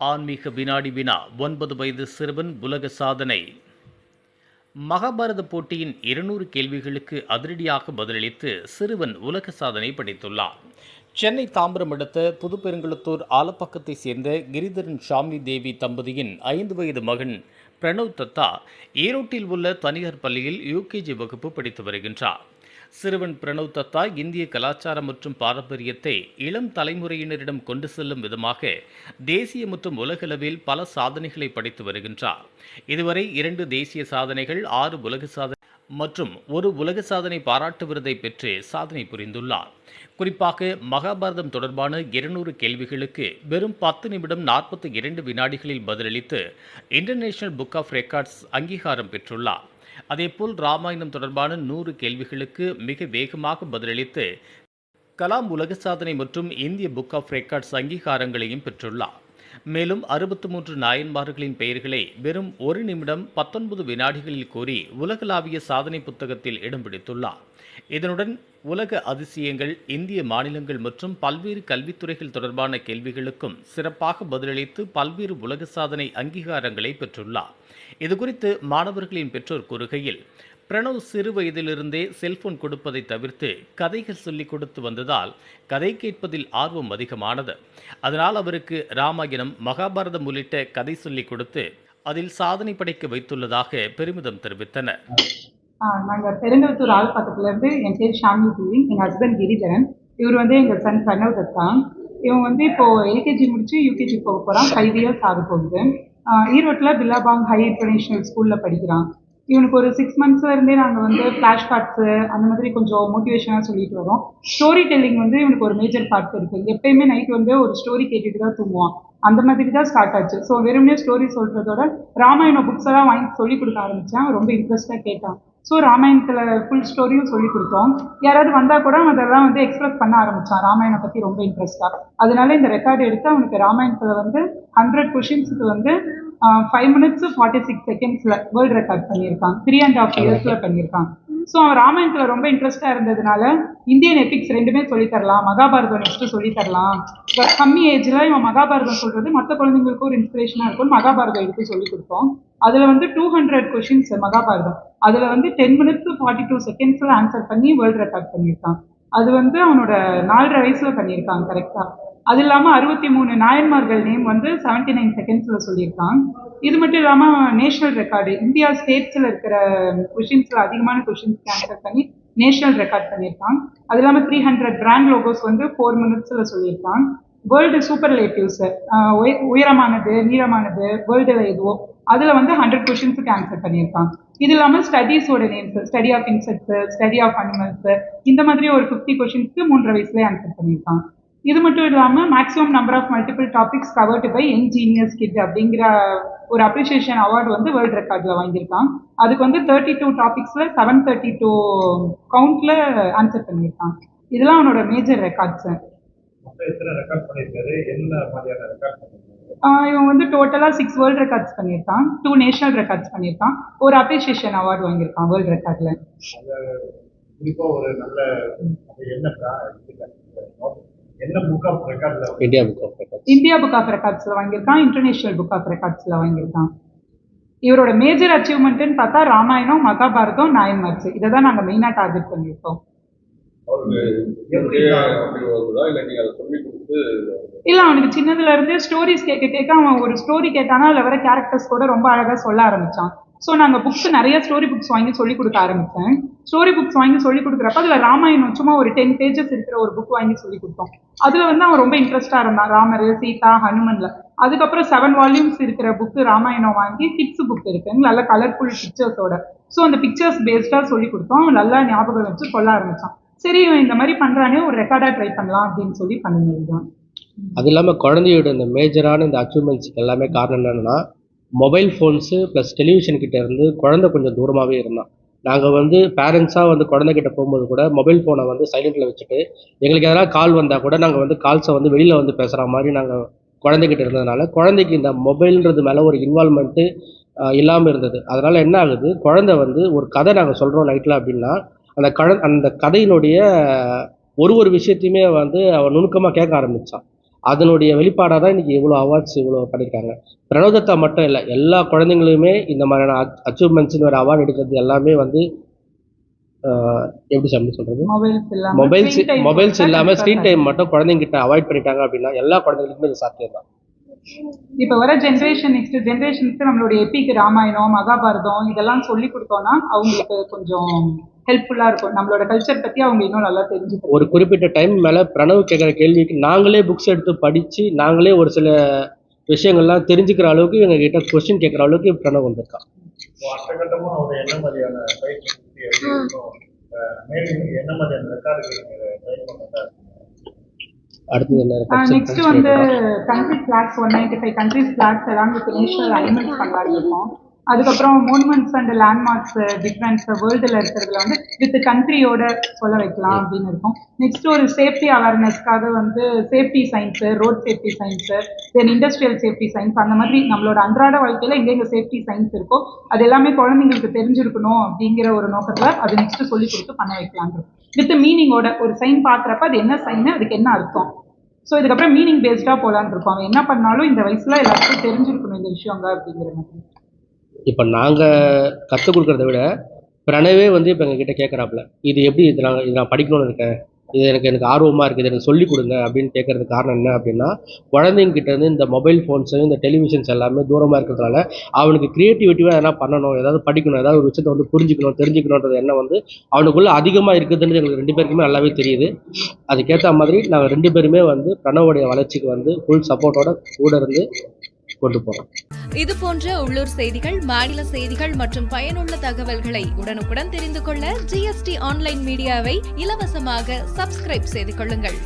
ஆன்மீக வினாடி வினா 9 வயது சிறுவன் உலக சாதனை. மகாபாரத போட்டியின் 200 கேள்விகளுக்கு அதிரடியாக பதிலளித்து சிறுவன் உலக சாதனை படைத்துள்ளார். சென்னை தாம்பரம் அடுத்த புதுப்பெருங்குளத்தூர் ஆலப்பக்கத்தை சேர்ந்த கிரிதரன் ஷாமினி தேவி தம்பதியின் 5 வயது மகன் பிரணவ் தத்தா ஈரோட்டில் உள்ள தனியார் பள்ளியில் யூகேஜி வகுப்பு படித்து வருகின்றார். சிறுவன் பிரணவ் தத்தா இந்திய கலாச்சாரம் மற்றும் பாரம்பரியத்தை இளம் தலைமுறையினரிடம் கொண்டு செல்லும் விதமாக தேசிய மற்றும் உலகளவில் பல சாதனைகளை படைத்து வருகின்றார். இதுவரை 2 தேசிய சாதனைகள், 6 உலக சாதனை மற்றும் 1 உலக சாதனை பாராட்டு விருதை பெற்று சாதனை புரிந்துள்ளார். குறிப்பாக மகாபாரதம் தொடர்பான 200 கேள்விகளுக்கு வெறும் 10 நிமிடம் 42 வினாடிகளில் பதிலளித்து இன்டர்நேஷனல் புக் ஆஃப் ரெக்கார்ட்ஸ் அங்கீகாரம் பெற்றுள்ளார். அதேபோல் ராமாயணம் தொடர்பான 100 கேள்விகளுக்கு மிக வேகமாக பதிலளித்து கலாம் உலக சாதனை மற்றும் இந்திய புக் ஆஃப் ரெக்கார்ட்ஸ் அங்கீகாரங்களையும் பெற்றுள்ளார். மேலும் 63 நாயன்மார்களின் பெயர்களை வெறும் 1 நிமிடம் 19 வினாடிகளில் கூறி உலகளாவிய சாதனை புத்தகத்தில் இடம் பிடித்துள்ளார். இதனுடன் உலக அதிசயங்கள், இந்திய மாநிலங்கள் மற்றும் பல்வேறு கல்வித்துறைகள் தொடர்பான கேள்விகளுக்கும் சிறப்பாக பதிலளித்து பல்வேறு உலக சாதனை அங்கீகாரங்களை பெற்றுள்ளார். இதுகுறித்து மாணவர்களின் பெற்றோர் கூறுகையில், பிரணவ் சிறு வயதிலிருந்தே செல்போன் கொடுப்பதை தவிர்த்து கதைகள் சொல்லிக் கொடுத்து வந்ததால் கதை கேட்பதில் ஆர்வம் அதிகமானது. அதனால் அவருக்கு ராமாயணம், மகாபாரதம் உள்ளிட்ட கதை சொல்லிக் கொடுத்து அதில் சாதனை படைக்க வைத்துள்ளதாக பெருமிதம் தெரிவித்தனர். நாங்கள் பெருங்கலத்தூர் ஆலப்பக்கத்துலேருந்து, என் பேர் ஷாமினி தேவி, எங்கள் ஹஸ்பண்ட் கிரிதரன், இவர் வந்து எங்கள் சன் பிரணவ் தத்தா. இவன் வந்து இப்போது எல்கேஜி முடிச்சு யூகேஜி போக போகிறான். 5 இயர்ஸ் ஆக போகுது. ஈரோட்டில் பில்லாபாங் ஹை இன்டர்நேஷ்னல் ஸ்கூலில் படிக்கிறான். இவனுக்கு ஒரு 6 monthsல இருந்தே நாங்கள் வந்து ஃப்ளாஷ் கார்ட்ஸு அந்த மாதிரி கொஞ்சம் மோட்டிவேஷனாக சொல்லிட்டு வரோம். ஸ்டோரி டெல்லிங் வந்து இவனுக்கு ஒரு மேஜர் பார்ட் இருக்குது. எப்பயுமே நைட் வந்து ஒரு ஸ்டோரி கேட்டுட்டு தான் தூங்குவான். அந்த மாதிரி தான் ஸ்டார்ட் ஆச்சு. ஸோ வெறுமனே ஸ்டோரி சொல்கிறதோட ராமாயணம் புக்ஸ் எல்லாம் வாங்கி சொல்லிக் கொடுக்க ஆரம்பித்தான். ரொம்ப இன்ட்ரெஸ்ட்டாக கேட்டான். ஸோ ராமாயணத்தில் ஃபுல் ஸ்டோரியும் சொல்லி கொடுத்தோம். யாராவது வந்தால் கூட அதெல்லாம் வந்து எக்ஸ்பிரஸ் பண்ண ஆரம்பித்தான் ராமாயணம் பற்றி ரொம்ப இன்ட்ரெஸ்ட்டாக. அதனால இந்த ரெக்கார்டு எடுத்து அவனுக்கு ராமாயணத்தில் வந்து 100 கொஷின்ஸுக்கு வந்து 5 minutes 46 secondsல வேர்ல்டு ரெக்கார்ட் பண்ணியிருக்கான். 3.5 yearsல பண்ணியிருக்கான். ஸோ அவன் ராமாயணத்தில் ரொம்ப இன்ட்ரெஸ்டாக இருந்ததுனால இந்தியன் எபிக்ஸ் 2மே சொல்லித்தரலாம், மகாபாரதம் நெக்ஸ்ட்டு சொல்லித்தரலாம். கம்மி ஏஜில் இவன் மகாபாரதம் சொல்கிறது மற்ற குழந்தைங்களுக்கும் ஒரு இன்ஸ்பிரேஷனாக இருக்கும். மகாபாரதம் எடுத்து சொல்லி கொடுத்தோம். அதில் வந்து 200 கொஷின்ஸ் மகாபாரதம். அதில் வந்து 10 minutes 42 secondsல ஆன்சர் பண்ணி வேர்ல்டு ரெக்கார்ட் பண்ணியிருக்கான். அது வந்து அவனோட 4.5 வயசுல பண்ணியிருக்கான் கரெக்டாக. அது இல்லாமல் 63 நாயன்மார்கள் நேம் வந்து 79 secondsல சொல்லியிருக்கான். இது மட்டும் இல்லாமல் நேஷனல் ரெக்கார்டு, இந்தியா ஸ்டேட்ஸில் இருக்கிற கொஷின்ஸில் அதிகமான கொஷின்ஸ்க்கு ஆன்சர் பண்ணி நேஷனல் ரெக்கார்ட் பண்ணியிருக்கான். அது இல்லாமல் 300 பிராண்ட் லோகோஸ் வந்து 4 minutesல சொல்லியிருக்கான். வேர்ல்டு சூப்பர்லேட்டிவ்ஸ், உயரமானது, நீளமானது, வேர்ல்டில் எதுவோ அதில் வந்து 100 கொஷின்ஸுக்கு ஆன்சர் பண்ணியிருக்கான். இது இல்லாமல் ஸ்டடீஸோட names, study of insects, study of animals, இந்த மாதிரி ஒரு 50 கொஷின்ஸ்க்கு 3.5 வயசுலேயே ஆன்சர் பண்ணியிருக்கான். இது மட்டும் இல்லாமல் maximum number of multiple topics covered by young genius kid அப்படிங்கிற ஒரு அப்ரிசியேஷன் அவார்டு வந்து வேர்ல்டு ரெக்கார்டில் வாங்கியிருக்கான். அதுக்கு வந்து 32 டாபிக்ஸில் 732 கவுண்டில் ஆன்சர் பண்ணியிருக்கான். இதெல்லாம் அவனோட மேஜர் ரெக்கார்ட்ஸு. இவன் வந்து டோட்டலாக 6 வேர்ல்டு ரெக்கார்ட்ஸ் பண்ணியிருக்கான், 2 நேஷனல் ரெக்கார்ட்ஸ் பண்ணியிருக்கான், ஒரு அப்ரிசியேஷன் அவார்டு வாங்கியிருக்கான் வேர்ல்டு ரெக்கார்டில். இந்தியா புக் ஆஃப் ரெக்கார்ட்ஸ்ல வாங்கியிருக்கான், இன்டர்நேஷனல் புக் ஆஃப் ரெக்கார்ட்ஸ்ல வாங்கியிருக்கான். இவரோட மேஜர் அச்சீவ்மெண்ட்னு பார்த்தா ராமாயணம், மகாபாரதம், நாயன்மார்ஸ், இதை தான் நாங்கள் மெயினாக டார்கெட் பண்ணியிருக்கோம். இல்லை, அவனுக்கு சின்னதுல இருந்து ஸ்டோரிஸ் கேட்க கேட்க அவன் ஒரு ஸ்டோரி கேட்டானா அதில் வர கேரக்டர்ஸ் கூட ரொம்ப அழகாக சொல்ல ஆரம்பித்தான். ஸோ நாங்கள் புக்ஸ் நிறைய ஸ்டோரி புக்ஸ் வாங்கி சொல்லிக் கொடுக்க ஆரம்பித்தேன். ஸ்டோரி புக்ஸ் வாங்கி சொல்லிக் கொடுக்குறப்ப அதில் ராமாயணம் சும்மா ஒரு 10 pages இருக்கிற ஒரு புக் வாங்கி சொல்லிக் கொடுத்தோம். அதில் வந்து அவன் ரொம்ப இன்ட்ரெஸ்டாக இருந்தான். ராமர், சீதா, ஹனுமன்ல. அதுக்கப்புறம் 7 volumes இருக்கிற புக்கு ராமாயணம் வாங்கி கிட்ஸ் புக் இருக்குங்க, நல்ல கலர்ஃபுல் பிக்சர்ஸோட. ஸோ அந்த பிக்சர்ஸ் பேஸ்டாக சொல்லி கொடுத்தோம். அவன் நல்லா ஞாபகம் வச்சு சொல்ல ஆரம்பித்தான். சரி, இவன் இந்த மாதிரி பண்ணுறானே, ஒரு ரெக்கார்டாக ட்ரை பண்ணலாம் அப்படின்னு சொல்லி பண்ணிருந்தான். அது இல்லாமல் குழந்தையோட இந்த மேஜரான இந்த அச்சீவ்மெண்ட்ஸுக்கு எல்லாமே காரணம் என்னென்னா, மொபைல் ஃபோன்ஸு ப்ளஸ் டெலிவிஷன் கிட்டே இருந்து குழந்தை கொஞ்சம் தூரமாகவே இருந்தான். நாங்கள் வந்து பேரண்ட்ஸாக வந்து குழந்தைகிட்ட போகும்போது கூட மொபைல் ஃபோனை வந்து சைலண்டில் வச்சுட்டு எங்களுக்கு எதனா கால் வந்தால் கூட நாங்கள் வந்து கால்ஸை வந்து வெளியில் வந்து பேசுகிற மாதிரி நாங்கள் குழந்தைகிட்ட இருந்ததுனால குழந்தைக்கு இந்த மொபைல்ன்றது மேலே ஒரு இன்வால்மெண்ட்டு இல்லாமல் இருந்தது. அதனால் என்ன ஆகுது, குழந்தை வந்து ஒரு கதை நாங்கள் சொல்கிறோம் நைட்டில் அப்படின்னா அந்த கதையினுடைய ஒரு விஷயத்தையுமே வந்து அவன் நுணுக்கமாக கேட்க ஆரம்பித்தான். அதனுடைய வெளிப்பாடாக தான் இன்றைக்கி இவ்வளோ அவார்ட்ஸ் இவ்வளோ பண்ணியிருக்காங்க. பிரணவ் தத்தா மட்டும் இல்லை, எல்லா குழந்தைங்களுமே இந்த மாதிரியான அச்சீவ்மெண்ட்ஸ்னு ஒரு அவார்டு எடுக்கிறது எல்லாமே வந்து எப்படி சொல்கிறது, மொபைல்ஸ் இல்லாமல் ஸ்க்ரீன் டைம் மட்டும் குழந்தைங்கிட்ட அவாய்ட் பண்ணிட்டாங்க அப்படின்னா எல்லா குழந்தைங்களுக்குமே இது சாத்தியம் தான். இப்போ வர ஜென்ரேஷன் நெக்ஸ்ட் ஜென்ரேஷனுக்கு நம்மளுடைய எபிக் ராமாயணம் மகாபாரதம் இதெல்லாம் சொல்லி கொடுத்தோம்னா அவங்களுக்கு கொஞ்சம் ஹெல்ப்ஃபுல்லாக இருக்கும். நம்மளோட கல்ச்சர் பற்றி அவங்க இன்னும் நல்லா தெரிஞ்சுக்கணும். ஒரு குறிப்பிட்ட டைம் மேலே பிரணவ் கேட்குற கேள்விக்கு நாங்களே புக்ஸ் எடுத்து படித்து நாங்களே ஒரு சில விஷயங்கள்லாம் தெரிஞ்சுக்கிற அளவுக்கு எங்கள் கிட்ட கொஸ்டின் கேட்குற அளவுக்கு பிரணவ் வந்திருக்கான். அடுத்தகட்டமாக அவர் என்ன மாதிரியான பயிற்சி என்ன மாதிரியான அடுத்தது என்ன? நெக்ஸ்ட் வந்து கண்ட்ரி ஃபிளாக்ஸ் 195 கண்ட்ரி ஃபிளாக்ஸ் எல்லாம் வித் நேஷனல் அனிமல்ஸ் பண்ணலான்னு இருக்கோம். அதுக்கப்புறம் மோனுமெண்ட்ஸ் அண்ட் லேண்ட்மார்க்ஸ் டிஃப்ரென்ஸ் வேர்ல்டில் இருக்கிறதுல வந்து வித் கண்ட்ரியோட சொல்ல வைக்கலாம் அப்படின்னு இருக்கும். நெக்ஸ்ட் ஒரு சேஃப்டி அவேர்னஸ்க்காக வந்து safety science, road safety science, then industrial safety science, அந்த மாதிரி நம்மளோட அன்றாட வாழ்க்கையில் எங்கெங்கே சேஃப்டி சயின்ஸ் இருக்கோ அது எல்லாமே குழந்தைங்களுக்கு தெரிஞ்சிருக்கணும் அப்படிங்கிற ஒரு நோக்கத்தில் அது நெக்ஸ்ட் சொல்லி கொடுத்து பண்ண வைக்கலான் இருக்கும். வித் மீனிங்கோட ஒரு சைன் பார்க்குறப்ப அது என்ன சைனு, அதுக்கு என்ன அர்த்தம், ஸோ இதுக்கப்புறம் மீனிங் பேஸ்டாக போகலான்னு இருக்கோம். அவன் என்ன பண்ணாலும் இந்த வயசில் எல்லாருக்கும் தெரிஞ்சிருக்கணும் இந்த விஷயங்க அப்படிங்கிற மாதிரி. இப்போ நாங்கள் கற்றுக் கொடுக்குறத விட பிரணவே வந்து இப்போ எங்ககிட்ட கேட்குறாப்புல, இது எப்படி இது நான் படிக்கணும்னு இருக்கேன், இது எனக்கு ஆர்வமாக இருக்குது, எனக்கு சொல்லிக் கொடுங்க அப்படின்னு கேட்கறதுக்கு காரணம் என்ன அப்படின்னா, குழந்தைங்கிட்ட இருந்து இந்த மொபைல் ஃபோன்ஸு இந்த டெலிவிஷன்ஸ் எல்லாமே தூரமாக இருக்கிறதுனால அவனுக்கு க்ரியேட்டிவிட்டியாக எதனா பண்ணணும், ஏதாவது படிக்கணும், ஏதாவது ஒரு விஷயத்தை வந்து புரிஞ்சுக்கணும் தெரிஞ்சுக்கணுன்றது என்ன வந்து அவனுக்குள்ளே அதிகமாக இருக்குதுன்னு எங்களுக்கு 2 பேருக்குமே நல்லாவே தெரியுது. அதுக்கேற்ற மாதிரி நாங்கள் 2 பேருமே வந்து பிரணவோடைய வளர்ச்சிக்கு வந்து ஃபுல் சப்போர்ட்டோட கூட இருந்து கொண்டு போகிறோம். இது போன்ற உள்ளூர் செய்திகள், மாநில செய்திகள் மற்றும் பயனுள்ள தகவல்களை உடனுக்குடன் தெரிந்து கொள்ள GST ஆன்லைன் மீடியாவை இலவசமாக சப்ஸ்கிரைப் செய்து கொள்ளுங்கள்.